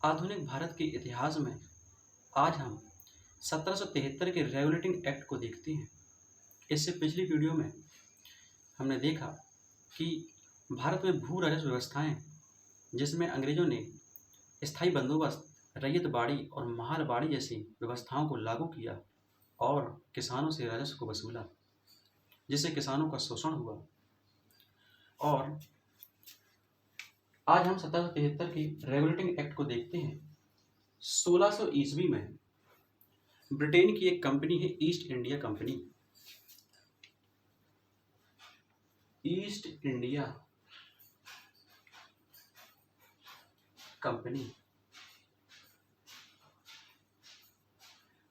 आधुनिक भारत के इतिहास में आज हम 1773 के रेगुलेटिंग एक्ट को देखते हैं। इससे पिछली वीडियो में हमने देखा कि भारत में भू राजस्व व्यवस्थाएं, जिसमें अंग्रेजों ने स्थायी बंदोबस्त, रैयत बाड़ी और महाल बाड़ी जैसी व्यवस्थाओं को लागू किया और किसानों से राजस्व को वसूला, जिससे किसानों का शोषण हुआ। और आज हम 1773 की रेगुलेटिंग एक्ट को देखते हैं। 1600 ईस्वी में ब्रिटेन की एक कंपनी है east India company. East India company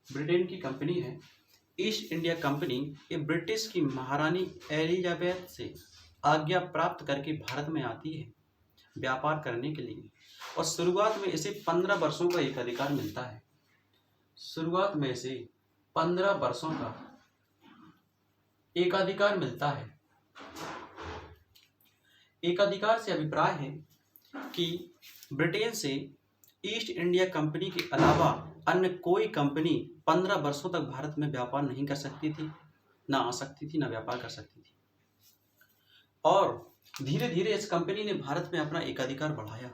Britain की कंपनी है। ईस्ट इंडिया कंपनी ये ब्रिटिश की महारानी एलिजाबेथ से आज्ञा प्राप्त करके भारत में आती है व्यापार करने के लिए, और शुरुआत में इसे 15 वर्षों का एकाधिकार मिलता है। शुरुआत में इसे 15 वर्षों का एकाधिकार मिलता है। एकाधिकार से अभिप्राय है कि ब्रिटेन से ईस्ट इंडिया कंपनी के अलावा अन्य कोई कंपनी 15 वर्षों तक भारत में व्यापार नहीं कर सकती थी, ना आ सकती थी, ना व्यापार कर सकती थी। और धीरे धीरे इस कंपनी ने भारत में अपना एकाधिकार बढ़ाया।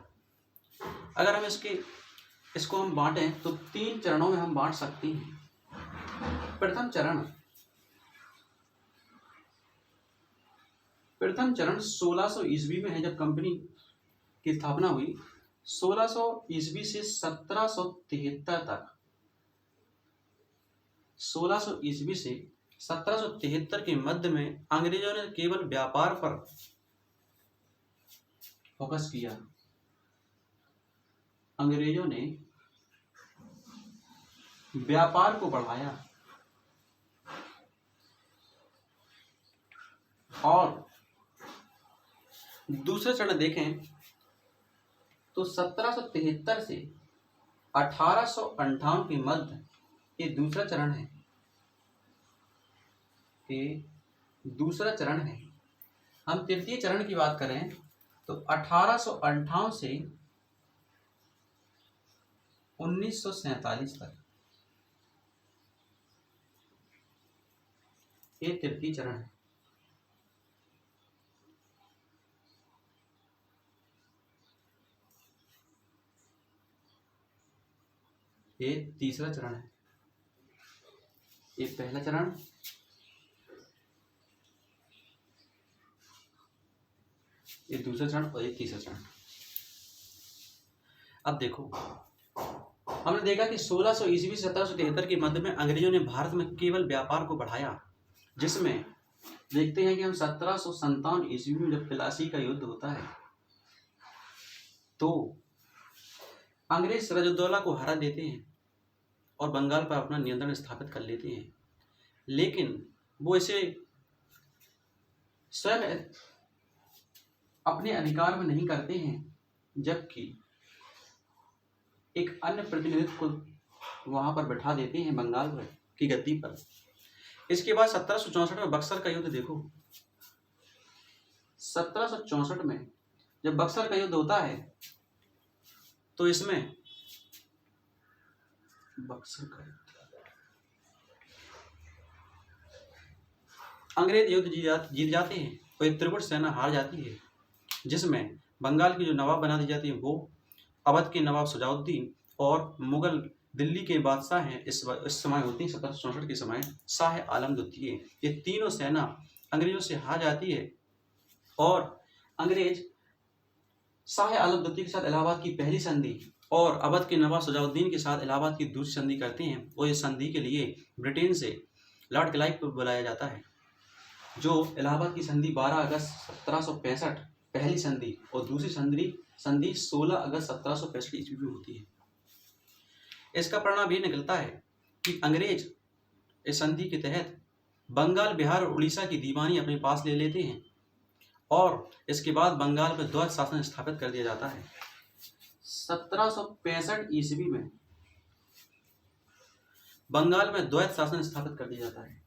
अगर हम इसको हम बांटें तो 3 चरणों में हम बांट सकते हैं। प्रथम चरण 1600 ईस्वी में है, जब कंपनी की स्थापना हुई। 1600 ईस्वी से 1773 तक, 1600 ईस्वी से 1773 के मध्य में अंग्रेजों ने केवल व्यापार पर फोकस किया। अंग्रेजों ने व्यापार को बढ़ाया और दूसरे चरण देखें तो 1773 से 1858 के मध्य ये दूसरा चरण है। हम तृतीय चरण की बात करें तो 1858 से 1947 तक ये तृतीय चरण है। ये तीसरा चरण है। ये पहला चरण, ये दूसरा चरण और ये तीसरा चरण। अब देखो, हमने देखा कि 1600 ईस्वी से 1773 के मध्य में अंग्रेजों ने भारत में केवल व्यापार को बढ़ाया, जिसमें देखते हैं कि हम 1757 ईस्वी में जब प्लासी का युद्ध होता है तो अंग्रेज सिराजुद्दौला को हरा देते हैं और बंगाल पर अपना नियंत्रण स्थापित कर लेते हैं। लेकिन वो इसे स्वयं अपने अधिकार में नहीं करते हैं, जबकि एक अन्य प्रतिनिधित्व को वहां पर बैठा देते हैं बंगाल की गद्दी पर। इसके बाद 1764 में बक्सर का युद्ध देखो। 1764 में जब बक्सर का युद्ध होता है तो इसमें बक्सर का अंग्रेज युद्ध जीत जाते हैं और एक त्रिपुट सेना हार जाती है, जिसमें बंगाल की जो नवाब बना दी जाती है वो अवध के नवाब सुजाउद्दीन और मुगल दिल्ली के बादशाह हैं इस समय होती है 1764 के समय शाह आलम द्वितीय। ये तीनों सेना अंग्रेजों से हार जाती है और अंग्रेज शाह आलम द्वितीय के साथ इलाहाबाद की पहली संधि और अवध के नवाब सुजाउद्दीन के साथ इलाहाबाद की दूसरी संधि करते हैं। और इस संधि के लिए ब्रिटेन से लॉर्ड क्लाइव को बुलाया जाता है। जो इलाहाबाद की संधि 12 अगस्त 1765 पहली संधि और दूसरी संधि 16 अगस्त 1765 ईस्वी में होती है। इसका परिणाम ये निकलता है कि अंग्रेज इस संधि के तहत बंगाल, बिहार और उड़ीसा की दीवानी अपने पास ले लेते हैं और इसके बाद बंगाल में द्वैत शासन स्थापित कर दिया जाता है। 1765 ईस्वी में बंगाल में द्वैत शासन स्थापित कर दिया जाता है।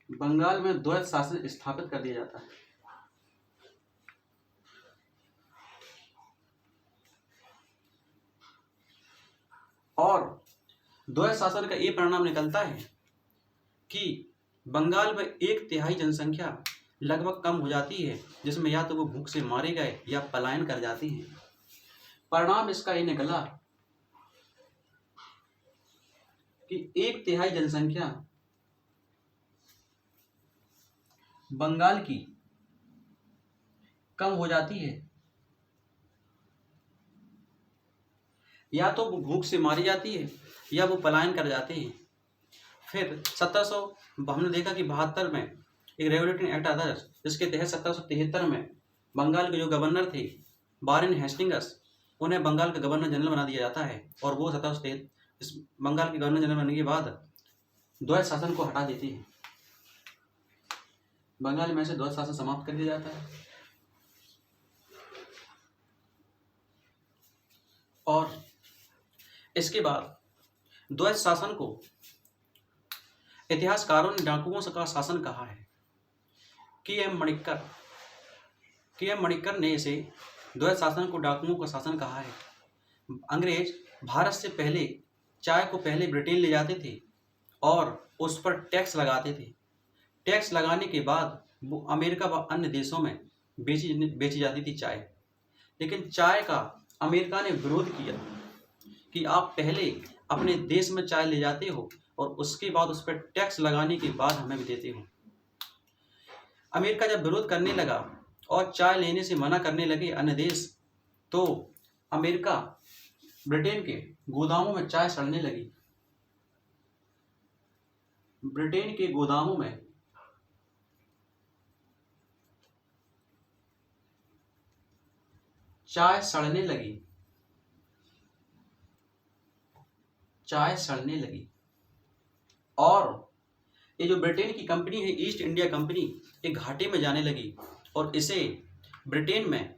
बंगाल में द्वैत शासन स्थापित कर दिया जाता है। और द्वैत शासन का ये परिणाम निकलता है कि बंगाल में 1/3 जनसंख्या लगभग कम हो जाती है, जिसमें या तो वो भूख से मारे गए या पलायन कर जाती हैं। परिणाम इसका ये निकला कि 1/3 जनसंख्या बंगाल की कम हो जाती है, या तो वो भूख से मारी जाती है या वो पलायन कर जाते हैं। फिर 1700 हमने देखा कि 72 में एक रेगुलेटिंग एक्ट आता है, जिसके तहत 1773 में बंगाल के जो गवर्नर थे वारेन हेस्टिंग्स, उन्हें बंगाल का गवर्नर जनरल बना दिया जाता है और वो 1773 इस बंगाल के गवर्नर जनरल बनने के बाद द्वैत शासन को हटा देती है। बंगाल में से द्वैत शासन समाप्त कर दिया जाता है। और इसके बाद द्वैत शासन को इतिहासकारों ने डाकुओं का शासन कहा है। के.एम. मणिक्कर ने इसे द्वैत शासन को डाकुओं का शासन कहा है। अंग्रेज भारत से पहले चाय को पहले ब्रिटेन ले जाते थे और उस पर टैक्स लगाते थे। टैक्स लगाने के बाद वो अमेरिका व अन्य देशों में बेची जाती थी चाय। लेकिन चाय का अमेरिका ने विरोध किया कि आप पहले अपने देश में चाय ले जाते हो और उसके बाद उस पर टैक्स लगाने के बाद हमें भी देते हो। अमेरिका जब विरोध करने लगा और चाय लेने से मना करने लगे अन्य देश, तो अमेरिका ब्रिटेन के गोदामों में चाय सड़ने लगी। ब्रिटेन के गोदामों में चाय सड़ने लगी और ये जो ब्रिटेन की कंपनी है ईस्ट इंडिया कंपनी, ये घाटे में जाने लगी और इसे ब्रिटेन में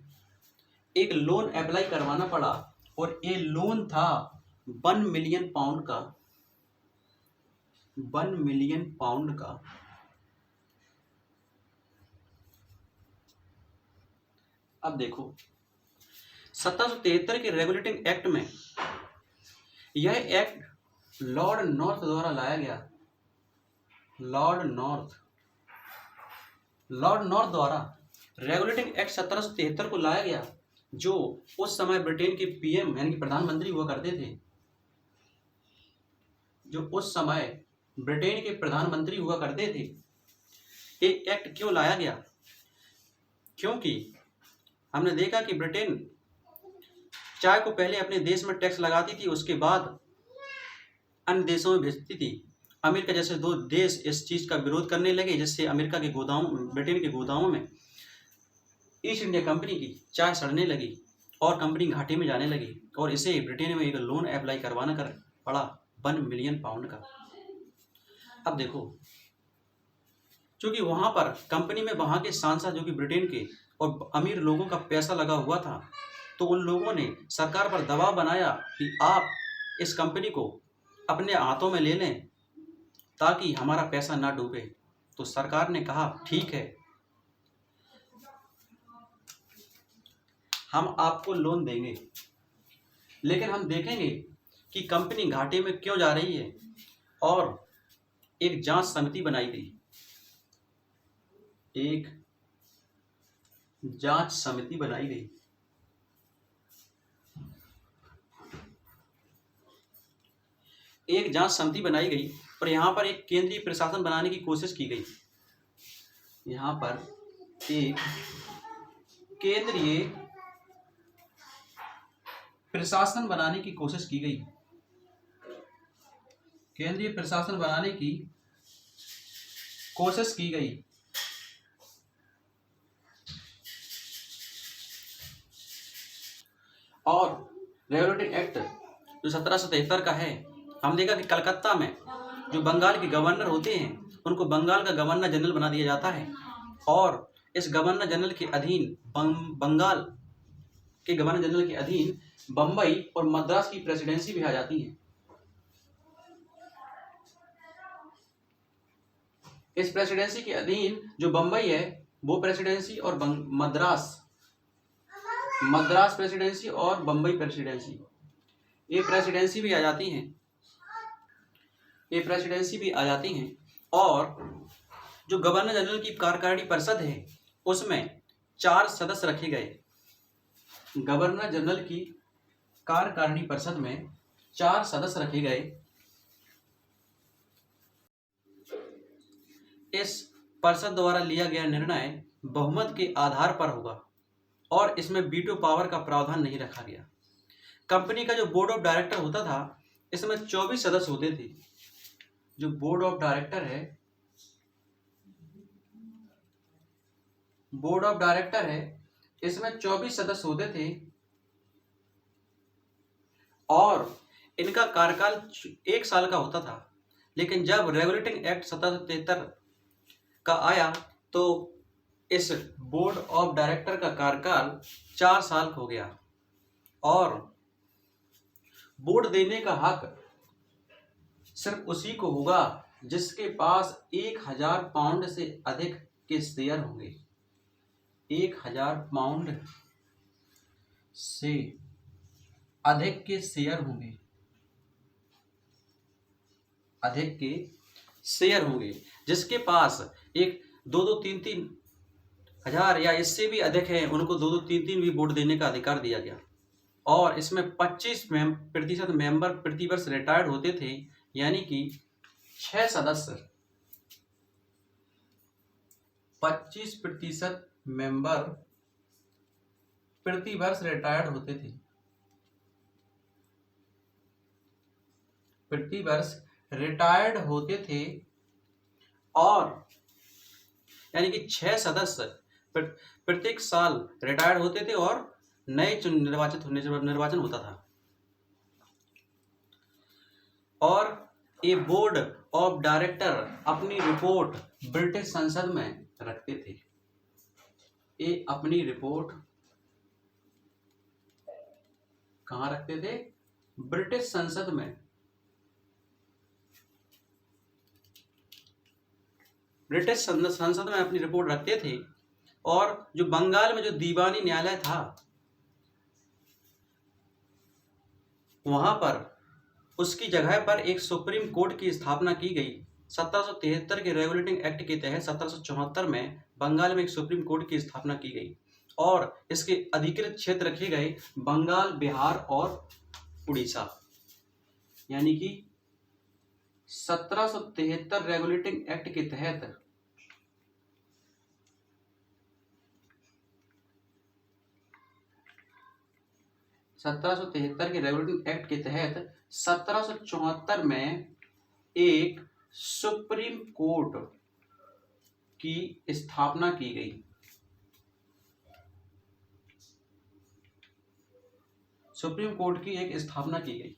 एक लोन अप्लाई करवाना पड़ा और ये लोन था 1 मिलियन पाउंड का। 1 मिलियन पाउंड का। अब देखो 1773 के रेगुलेटिंग एक्ट में यह एक्ट लॉर्ड नॉर्थ द्वारा लाया गया। लॉर्ड नॉर्थ द्वारा रेगुलेटिंग एक्ट 1773 को लाया गया, जो उस समय ब्रिटेन के पीएम यानी कि प्रधानमंत्री हुआ करते थे। ये एक्ट क्यों लाया गया? क्योंकि हमने देखा कि ब्रिटेन चाय को पहले अपने देश में टैक्स लगाती थी, उसके बाद अन्य देशों में भेजती थी। अमेरिका जैसे 2 देश इस चीज़ का विरोध करने लगे, जिससे ब्रिटेन के गोदामों में ईस्ट इंडिया कंपनी की चाय सड़ने लगी और कंपनी घाटे में जाने लगी और इसे ब्रिटेन में एक लोन अप्लाई करवाना पड़ा 1 मिलियन पाउंड का। अब देखो, क्योंकि वहाँ पर कंपनी में वहाँ के सांसद जो कि ब्रिटेन के और अमीर लोगों का पैसा लगा हुआ था, तो उन लोगों ने सरकार पर दबाव बनाया कि आप इस कंपनी को अपने हाथों में ले लें ताकि हमारा पैसा ना डूबे। तो सरकार ने कहा ठीक है, हम आपको लोन देंगे, लेकिन हम देखेंगे कि कंपनी घाटे में क्यों जा रही है। और एक जांच समिति बनाई गई। एक जांच समिति बनाई गई। और यहाँ पर एक केंद्रीय प्रशासन बनाने की कोशिश की गई। यहाँ पर एक केंद्रीय प्रशासन बनाने की कोशिश की गई। और रेगुलेटिंग एक्ट जो 1773 का है, हम देखा कि कलकत्ता में जो बंगाल के गवर्नर होते हैं उनको बंगाल का गवर्नर जनरल बना दिया जाता है और इस गवर्नर जनरल के अधीन बंगाल के गवर्नर जनरल के अधीन बम्बई और मद्रास की प्रेसिडेंसी भी आ जाती है। इस प्रेसिडेंसी के अधीन जो बम्बई है वो प्रेसिडेंसी और मद्रास प्रेसिडेंसी और बम्बई प्रेसिडेंसी, ये प्रेसिडेंसी भी आ जाती हैं, ये प्रेसिडेंसी भी आ जाती हैं। और जो गवर्नर जनरल की कार्यकारिणी परिषद है उसमें 4 सदस्य रखे गए। गवर्नर जनरल की कार्यकारिणी परिषद में 4 सदस्य रखे गए। इस परिषद द्वारा लिया गया निर्णय बहुमत के आधार पर होगा और इसमें वीटो पावर का प्रावधान नहीं रखा गया। कंपनी का जो बोर्ड ऑफ डायरेक्टर होता था इसमें 24 सदस्य होते थे। जो बोर्ड ऑफ डायरेक्टर है, बोर्ड ऑफ डायरेक्टर है, इसमें 24 सदस्य होते थे और इनका कार्यकाल 1 साल का होता था। लेकिन जब रेगुलेटिंग एक्ट 1773 का आया तो इस बोर्ड ऑफ डायरेक्टर का कार्यकाल 4 साल हो गया और बोर्ड देने का हक सिर्फ उसी को होगा जिसके पास 1000 पाउंड से अधिक के शेयर होंगे। 1000 पाउंड से अधिक के शेयर होंगे, अधिक के शेयर होंगे। जिसके पास 2-3 हजार या इससे भी अधिक है उनको 2-3 भी वोट देने का अधिकार दिया गया। और इसमें 25% मेंबर प्रतिवर्ष रिटायर्ड होते थे, यानी कि 6 सदस्य 25% मेंबर प्रतिवर्ष रिटायर्ड होते थे, प्रतिवर्ष रिटायर्ड होते थे। और यानी कि 6 सदस्य प्रत्येक साल रिटायर्ड होते थे और नए निर्वाचन होता था। और ये बोर्ड ऑफ डायरेक्टर अपनी रिपोर्ट ब्रिटिश संसद में रखते थे। ये अपनी रिपोर्ट कहाँ रखते थे? ब्रिटिश संसद में। ब्रिटिश संसद में अपनी रिपोर्ट रखते थे। और जो बंगाल में जो दीवानी न्यायालय था वहां पर उसकी जगह पर एक सुप्रीम कोर्ट की स्थापना की गई। 1773 के रेगुलेटिंग एक्ट के तहत 1774 में बंगाल में एक सुप्रीम कोर्ट की स्थापना की गई और इसके अधिकृत क्षेत्र रखे गए बंगाल, बिहार और उड़ीसा। यानी कि 1773 रेगुलेटिंग एक्ट के तहत 1773 के रेगुलेटिंग एक्ट के तहत 1774 में एक सुप्रीम कोर्ट की स्थापना की गई। सुप्रीम कोर्ट की एक स्थापना की गई।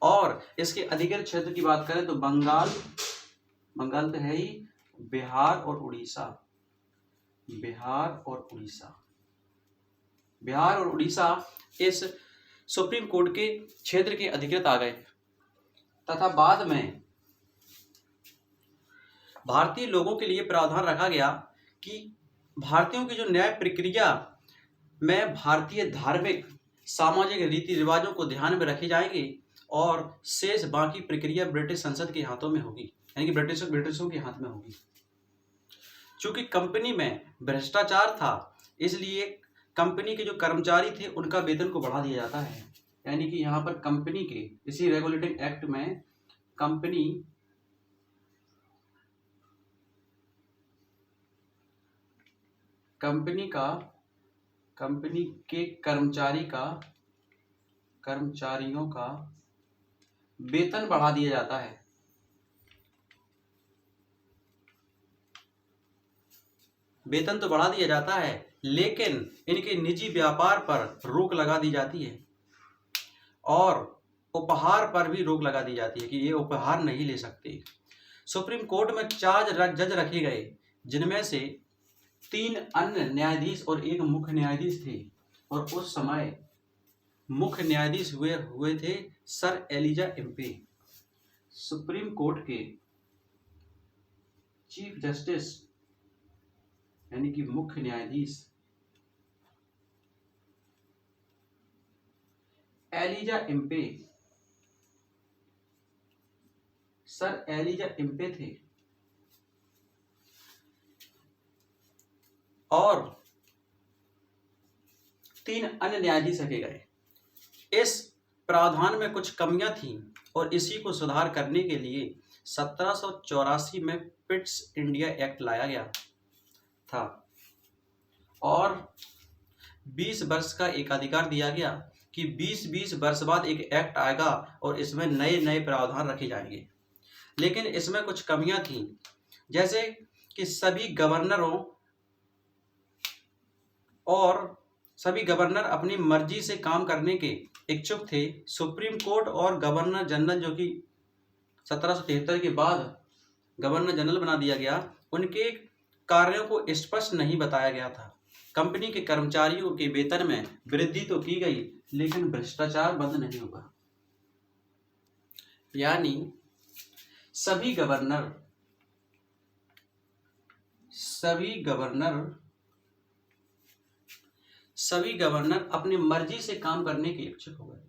और इसके अधिकृत क्षेत्र की बात करें तो बंगाल तो है ही, बिहार और उड़ीसा, बिहार और उड़ीसा इस सुप्रीम कोर्ट के क्षेत्र के अधिकृत आ गए। तथा बाद में भारतीय लोगों के लिए प्रावधान रखा गया कि भारतीयों की जो न्याय प्रक्रिया में भारतीय धार्मिक सामाजिक रीति रिवाजों को ध्यान में रखे जाएंगे और शेष बाकी प्रक्रिया ब्रिटिश संसद के हाथों में होगी, यानी कि ब्रिटिशों के हाथ में होगी। चूंकि कंपनी में भ्रष्टाचार था इसलिए कंपनी के जो कर्मचारी थे उनका वेतन को बढ़ा दिया जाता है। यानी कि यहाँ पर कंपनी के इसी रेगुलेटिंग एक्ट में कंपनी के कर्मचारियों का वेतन बढ़ा दिया जाता है। वेतन तो बढ़ा दिया जाता है लेकिन इनके निजी व्यापार पर रोक लगा दी जाती है और उपहार पर भी रोक लगा दी जाती है कि ये उपहार नहीं ले सकते। सुप्रीम कोर्ट में 4 जज रखे गए जिनमें से 3 अन्य न्यायाधीश और 1 मुख्य न्यायाधीश थे। और उस समय मुख्य न्यायाधीश हुए थे sir Elijah Impey. Supreme court के चीफ जस्टिस यानी कि मुख्य न्यायाधीश Elijah Impey, sir Elijah Impey थे और 3 अन्य न्यायाधीश रखे गए। इस प्रावधान में कुछ कमियां थीं और इसी को सुधार करने के लिए 1784 में पिट्स इंडिया एक्ट लाया गया था और 20 वर्ष का एकाधिकार दिया गया कि 20-20 वर्ष बाद एक एक्ट आएगा और इसमें नए नए प्रावधान रखे जाएंगे। लेकिन इसमें कुछ कमियां थीं, जैसे कि सभी गवर्नर अपनी मर्जी से काम करने के इच्छुक थे। सुप्रीम कोर्ट और गवर्नर जनरल, जो कि 1773 के बाद गवर्नर जनरल बना दिया गया, उनके कार्यों को स्पष्ट नहीं बताया गया था। कंपनी के कर्मचारियों के वेतन में वृद्धि तो की गई, लेकिन भ्रष्टाचार बंद नहीं हुआ। यानी सभी गवर्नर अपनी मर्जी से काम करने के इच्छुक हो गए।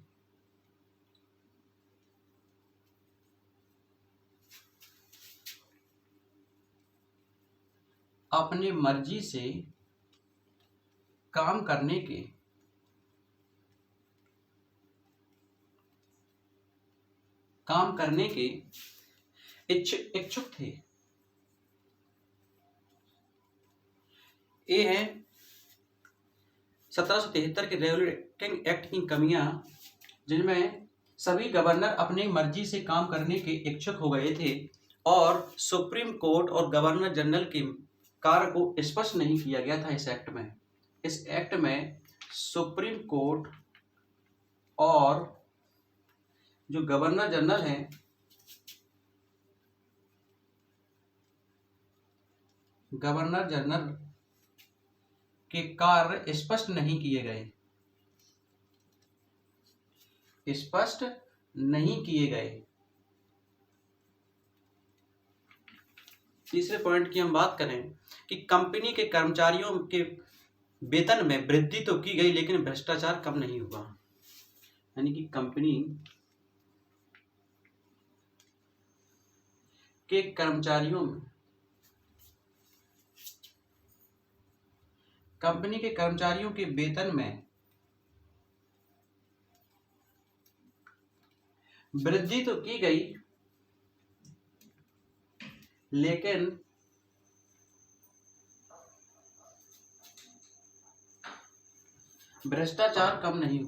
अपनी मर्जी से काम करने के इच्छुक थे। ये है 1773 के रेगुलेटिंग एक्ट की कमियां, जिनमें सभी गवर्नर अपनी मर्जी से काम करने के इच्छुक हो गए थे और सुप्रीम कोर्ट और गवर्नर जनरल के कार्य को स्पष्ट नहीं किया गया था। इस एक्ट में सुप्रीम कोर्ट और जो गवर्नर जनरल हैं, गवर्नर जनरल के कार्य स्पष्ट नहीं किए गए। तीसरे पॉइंट की हम बात करें कि कंपनी के कर्मचारियों के वेतन में वृद्धि तो की गई, लेकिन भ्रष्टाचार कम नहीं हुआ। यानी कि कंपनी के कर्मचारियों के वेतन में वृद्धि तो की गई, लेकिन भ्रष्टाचार कम नहीं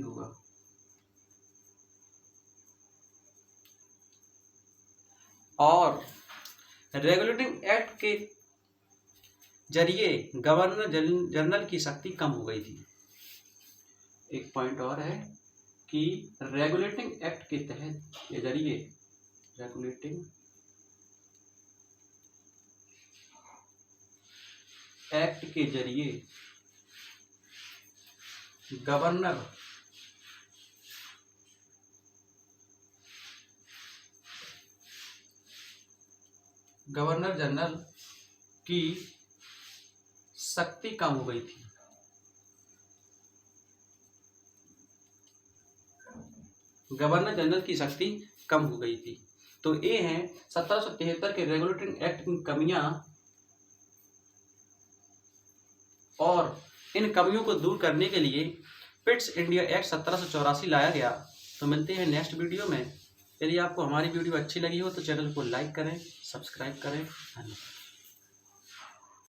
हुआ। और रेगुलेटिंग एक्ट के जरिए गवर्नर जनरल की शक्ति कम हो गई थी। एक पॉइंट और है कि रेगुलेटिंग एक्ट के जरिए गवर्नर जनरल की शक्ति कम हो गई थी। तो ये हैं 1773 के रेगुलेटिंग एक्ट की कमियां, और इन कमियों को दूर करने के लिए पिट्स इंडिया एक्ट 1784 लाया गया। तो मिलते हैं नेक्स्ट वीडियो में। यदि आपको हमारी वीडियो अच्छी लगी हो तो चैनल को लाइक करें, सब्सक्राइब करें। धन्यवाद।